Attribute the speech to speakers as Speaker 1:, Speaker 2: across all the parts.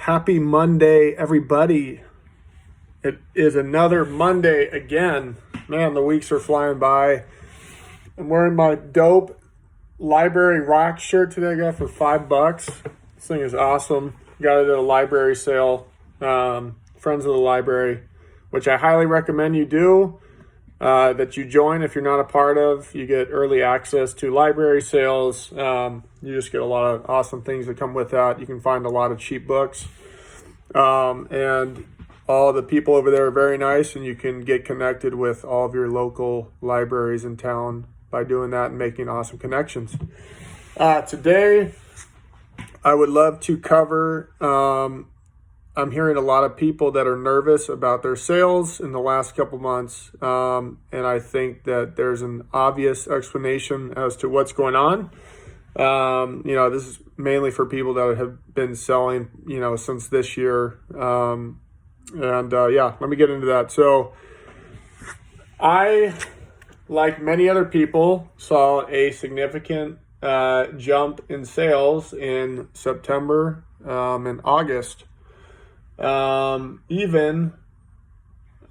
Speaker 1: Happy Monday, everybody. It is another Monday again. Man, the weeks are flying by. I'm wearing my dope Library Rock shirt today I got for $5. This thing is awesome. Got it at a library sale. Friends of the library, which I highly recommend you do. That you join if you're not a part of. You get early access to library sales. You just get a lot of awesome things that come with that. You can find a lot of cheap books. And all the people over there are very nice, and you can get connected with all of your local libraries in town by doing that and making awesome connections. Today, I would love to cover I'm hearing a lot of people that are nervous about their sales in the last couple months, and I think that there's an obvious explanation as to what's going on. This is mainly for people that have been selling, since this year. Let me get into that. So I, like many other people, saw a significant jump in sales in September and August. I even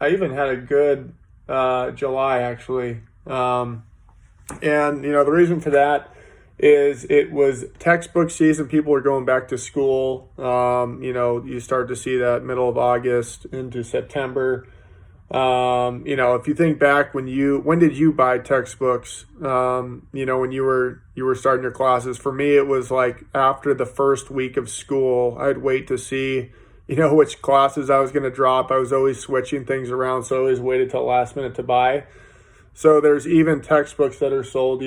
Speaker 1: had a good July actually. The reason for that is it was textbook season. People were going back to school. You start to see that middle of August into September. If you think back when did you buy textbooks? When you were starting your classes. For me, it was like after the first week of school. I'd wait to see which classes I was going to drop. I was always switching things around, so I always waited till the last minute to buy. So there's even textbooks that are sold,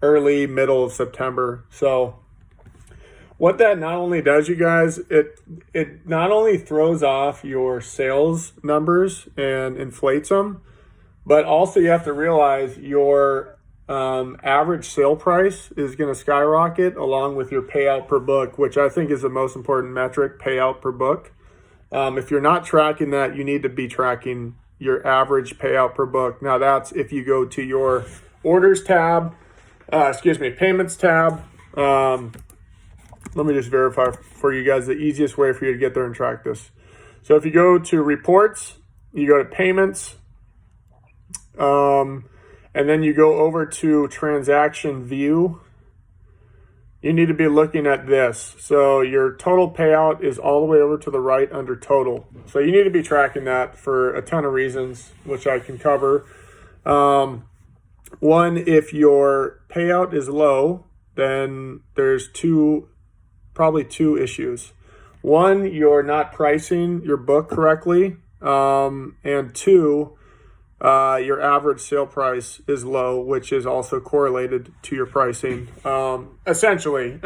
Speaker 1: early, middle of September. So what that not only does, you guys, it not only throws off your sales numbers and inflates them, but also you have to realize your average sale price is going to skyrocket along with your payout per book, which I think is the most important metric, payout per book. If you're not tracking that, you need to be tracking your average payout per book. Now that's if you go to your orders tab, payments tab. Let me just verify for you guys the easiest way for you to get there and track this. So if you go to reports, you go to payments, and then you go over to transaction view. You need to be looking at this. So your total payout is all the way over to the right under total. So you need to be tracking that for a ton of reasons, which I can cover. One, if your payout is low, then there's probably two issues. One, you're not pricing your book correctly. And two, your average sale price is low, which is also correlated to your pricing. Essentially,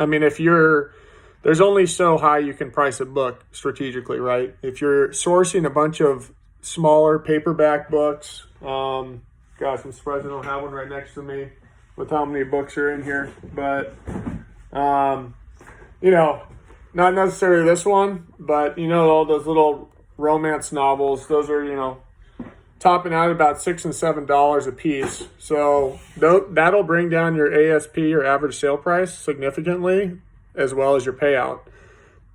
Speaker 1: there's only so high you can price a book strategically, right? If you're sourcing a bunch of smaller paperback books, gosh, I'm surprised I don't have one right next to me with how many books are in here, but, not necessarily this one, but, all those little romance novels, those are, topping out about $6 and $7 a piece. So that'll bring down your ASP, your average sale price, significantly, as well as your payout.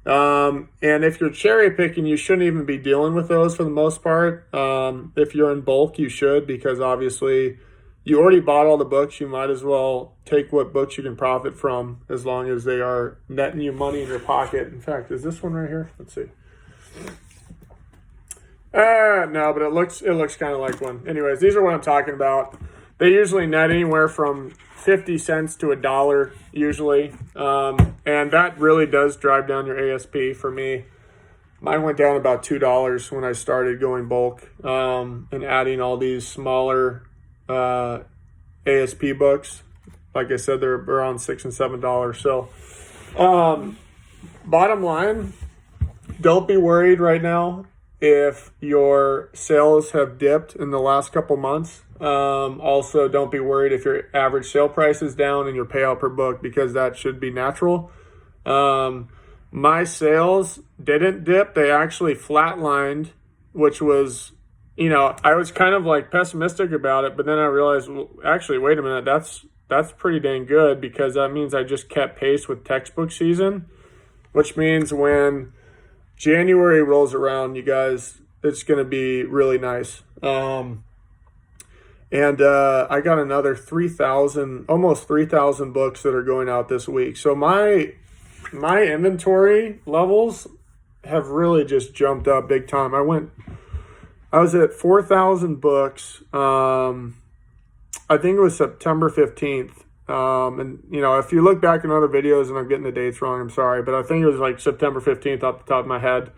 Speaker 1: And if you're cherry picking, you shouldn't even be dealing with those for the most part. If you're in bulk, you should, because obviously you already bought all the books. You might as well take what books you can profit from, as long as they are netting you money in your pocket. In fact, is this one right here? Let's see. No, but it looks kind of like one. Anyways, these are what I'm talking about. They usually net anywhere from 50 cents to $1 usually. And that really does drive down your ASP for me. Mine went down about $2 when I started going bulk, and adding all these smaller ASP books. Like I said, they're around $6 and $7. So, bottom line, don't be worried right now if your sales have dipped in the last couple months. Also, don't be worried if your average sale price is down and your payout per book, because that should be natural. My sales didn't dip. They actually flatlined, which was, I was kind of like pessimistic about it, but then I realized, well, actually, wait a minute, that's pretty dang good, because that means I just kept pace with textbook season, which means when January rolls around, you guys, it's going to be really nice. I got another 3,000, almost 3,000 books that are going out this week. So my inventory levels have really just jumped up big time. I was at 4,000 books. I think it was September 15th. And if you look back in other videos, and I'm getting the dates wrong, I'm sorry, but I think it was like September 15th off the top of my head.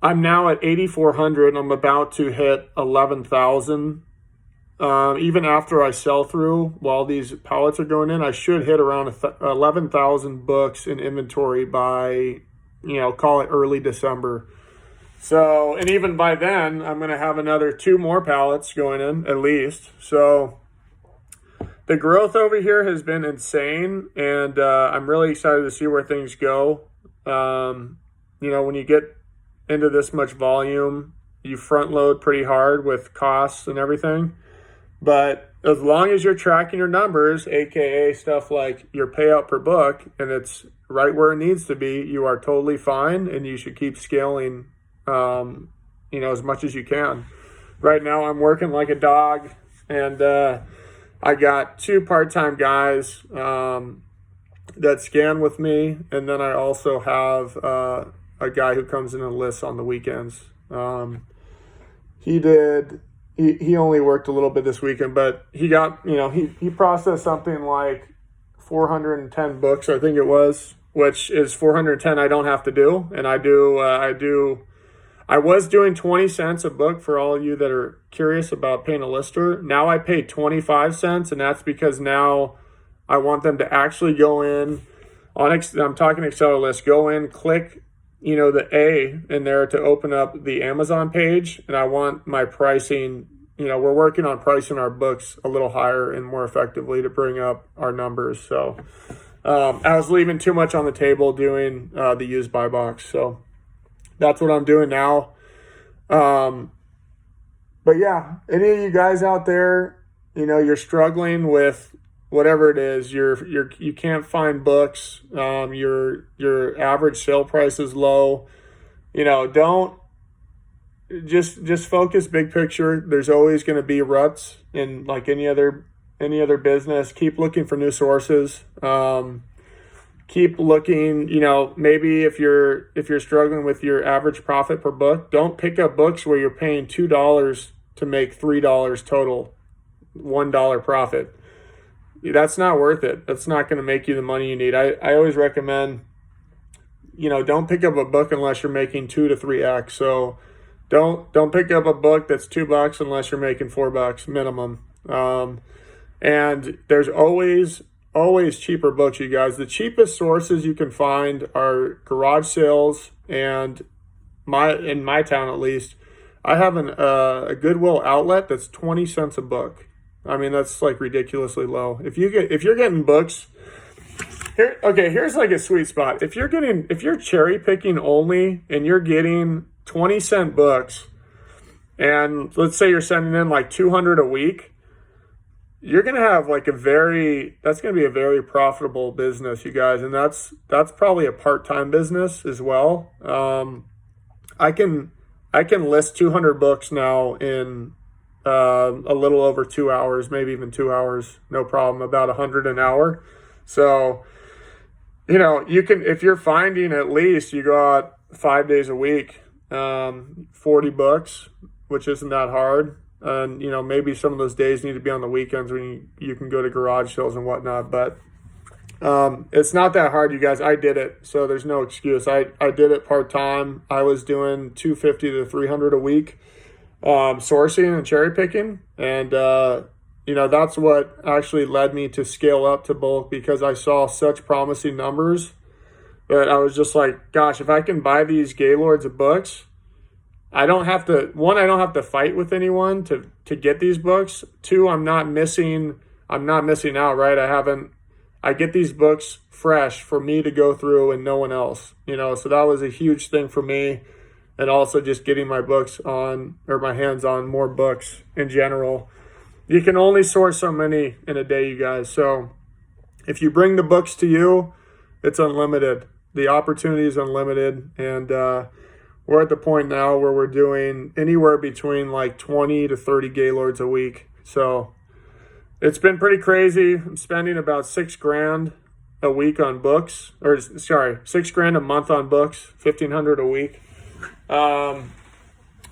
Speaker 1: I'm now at 8,400. I'm about to hit 11,000. Even after I sell through, while these pallets are going in, I should hit around 11,000 books in inventory by, call it early December. So, and even by then, I'm going to have another 2 more pallets going in at least. So the growth over here has been insane, and I'm really excited to see where things go. When you get into this much volume, you front load pretty hard with costs and everything. But as long as you're tracking your numbers, aka stuff like your payout per book, and it's right where it needs to be, you are totally fine, and you should keep scaling, as much as you can. Right now, I'm working like a dog, and I got 2 part-time guys that scan with me, and then I also have a guy who comes in and lists on the weekends. He only worked a little bit this weekend, but he got, he processed something like 410 books, I think it was, which is 410 I don't have to do. And I was doing 20 cents a book for all of you that are curious about paying a lister. Now I pay 25 cents, and that's because now I want them to actually go in on, I'm talking Excel list, go in, click, the A in there to open up the Amazon page. And I want my pricing, we're working on pricing our books a little higher and more effectively to bring up our numbers. So I was leaving too much on the table doing the used buy box. So that's what I'm doing now. But yeah, any of you guys out there, you're struggling with whatever it is, you can't find books, your average sale price is low, don't just focus big picture. There's always going to be ruts in like any other business. Keep looking for new sources. Keep looking, maybe if you're struggling with your average profit per book, don't pick up books where you're paying $2 to make $3 total, $1 profit. That's not worth it. That's not going to make you the money you need. I always recommend, don't pick up a book unless you're making 2 to 3x. So don't pick up a book that's $2 unless you're making $4 minimum. And there's always cheaper books, you guys. The cheapest sources you can find are garage sales, and in my town at least, I have a Goodwill outlet that's 20 cents a book. I mean, that's like ridiculously low. If you're getting books here, okay, here's like a sweet spot. If you're cherry picking only and you're getting 20-cent books, and let's say you're sending in like 200 a week, you're going to have like that's going to be a very profitable business, you guys. And that's probably a part-time business as well. I can list 200 books now in a little over 2 hours, maybe even 2 hours, no problem, about 100 an hour. So, you can, if you're finding at least, you go out 5 days a week, 40 books, which isn't that hard. And, maybe some of those days need to be on the weekends when you can go to garage sales and whatnot. But it's not that hard, you guys. I did it, so there's no excuse. I did it part-time. I was doing 250 to 300 a week, sourcing and cherry picking. And, that's what actually led me to scale up to bulk, because I saw such promising numbers that I was just like, gosh, if I can buy these Gaylords of books, I don't have to fight with anyone to get these books. 2, I'm not missing out, right? I get these books fresh for me to go through and no one else, so that was a huge thing for me. And also just getting my hands on more books in general. You can only source so many in a day, you guys. So if you bring the books to you, it's unlimited. The opportunity is unlimited. And we're at the point now where we're doing anywhere between like 20 to 30 Gaylords a week. So it's been pretty crazy. I'm spending about $6,000 a week on books, or sorry, $6,000 a month on books, $1,500 a week.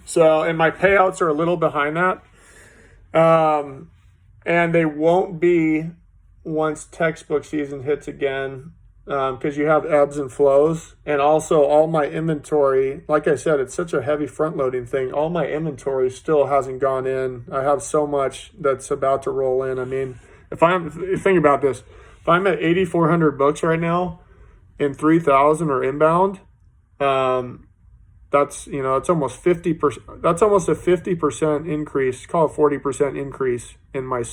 Speaker 1: So, and my payouts are a little behind that. And they won't be once textbook season hits again, because you have ebbs and flows. And also all my inventory, like I said, it's such a heavy front loading thing. All my inventory still hasn't gone in. I have so much that's about to roll in. I mean, think about this, if I'm at 8,400 books right now and 3,000 are inbound, that's, it's almost 50%. That's almost a 50% increase, call it 40% increase in my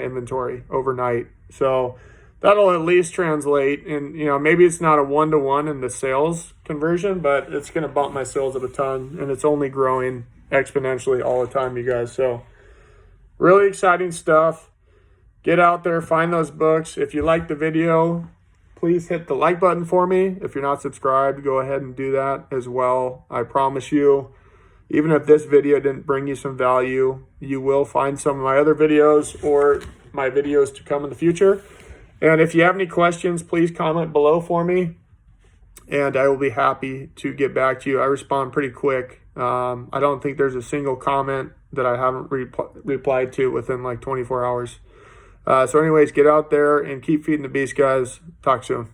Speaker 1: inventory overnight. So that'll at least translate in, maybe it's not a 1-to-1 in the sales conversion, but it's going to bump my sales up a ton, and it's only growing exponentially all the time, you guys. So really exciting stuff. Get out there, find those books. If you like the video, please hit the like button for me. If you're not subscribed, go ahead and do that as well. I promise you, even if this video didn't bring you some value, you will find some of my other videos or my videos to come in the future. And if you have any questions, please comment below for me, and I will be happy to get back to you. I respond pretty quick. I don't think there's a single comment that I haven't replied to within like 24 hours. So anyways, get out there and keep feeding the beast, guys. Talk soon.